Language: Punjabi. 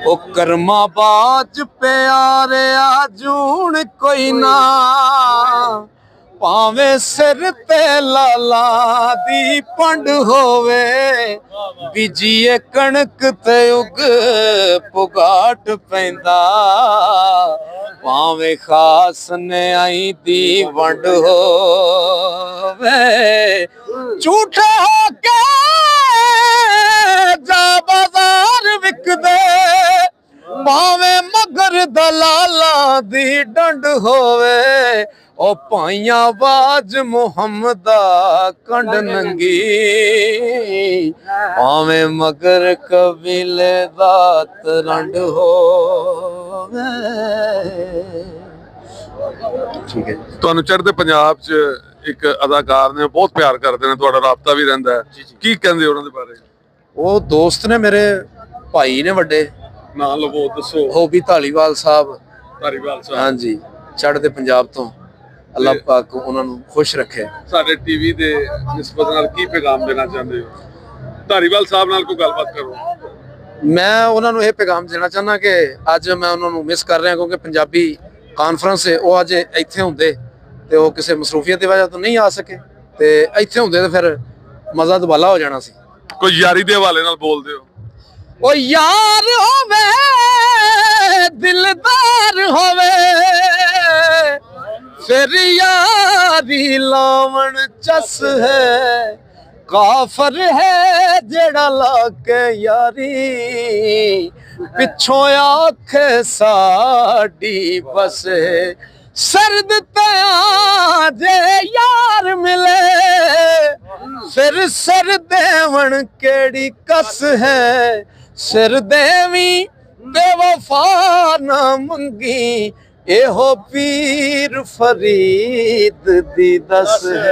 ओ कर्मा बाज प्यारे जून कोई ना पावे सिर ते लाला दी पंड होवे बीजीए कणक ते उग पुगाट पैंदा पावे खास ने आई दी वंड होवे झूठे होके जा बाजार विकदे भावे मगर दलाला दी डंड होवे ओ पाइया बाज मुहम्मदा कंड नंगी भावे मगर कबीले दा तरंड होवे। ठीक है, ਤੁਹਾਨੂੰ ਚੜ੍ਹਦੇ ਪੰਜਾਬ 'ਚ ਇੱਕ ਅਦਾਕਾਰ ਨੇ, ਬਹੁਤ ਪਿਆਰ ਕਰਦੇ ਨੇ, ਤੁਹਾਡਾ ਰਾਬਤਾ ਵੀ ਰਹਿੰਦਾ ਹੈ, ਕੀ ਕਹਿੰਦੇ ਉਹਨਾਂ ਦੇ ਬਾਰੇ? ਉਹ ਦੋਸਤ ਨੇ ਮੇਰੇ, ਭਾਈ ਨੇ ਵੱਡੇ, ਨਾਂ ਲਵੋ, ਦੱਸੋ। ਉਹ ਵੀ ਧਾਲੀਵਾਲ ਸਾਹਿਬ। ਧਾਲੀਵਾਲ ਸਾਹਿਬ, ਹਾਂਜੀ, ਚੜ੍ਹਦੇ ਪੰਜਾਬ ਤੋਂ। ਅੱਲਾਹ ਪਾਕ ਉਹਨਾਂ ਨੂੰ ਖੁਸ਼ ਰੱਖੇ। ਸਾਡੇ ਟੀਵੀ ਦੇ ਨਿਸਬਤ ਨਾਲ ਕੀ ਪੈਗਾਮ ਦੇਣਾ ਚਾਹੁੰਦੇ ਹੋ? ਧਾਲੀਵਾਲ ਸਾਹਿਬ ਨਾਲ ਕੋਈ ਗੱਲਬਾਤ ਕਰੋ। ਮੈਂ ਉਹਨਾਂ ਨੂੰ ਇਹ ਪੈਗਾਮ ਦੇਣਾ ਚਾਹੁੰਦਾ ਕਿ ਅੱਜ ਮੈਂ ਉਹਨਾਂ ਨੂੰ ਮਿਸ ਕਰ ਰਿਹਾ, ਕਿਉਂਕਿ ਪੰਜਾਬੀ ਕਾਨਫਰੰਸ ਹੈ, ਉਹ ਅੱਜ ਇੱਥੇ ਹੁੰਦੇ ਤੇ ਉਹ ਕਿਸੇ ਮਸਰੂਫੀਅਤ ਦੀ ਵਜ੍ਹਾ ਤੋਂ ਨਹੀਂ ਆ ਸਕੇ, ਤੇ ਇੱਥੇ ਹੁੰਦੇ ਤੇ ਫਿਰ ਮਜ਼ਾ ਦੁਬਾਲਾ ਹੋ ਜਾਣਾ ਸੀ। ਕੋਈ ਯਾਰੀ ਦੇ ਹਵਾਲੇ ਨਾਲ ਬੋਲਦੇ ਹੋ? ਉਹ ਯਾਰ ਹੋਵੇ ਦਿਲਦਾਰ ਹੋਵੇ ਫਿਰ यारी लावण चस है काफर है जेड़ा लाके यारी पिछों आखे साड़ी बस है सर्द तया जे यार मिले फिर सर देवन केड़ी कस है सिर देवी बेवफा ना मंगी एहो पीर फरीद दी दस है।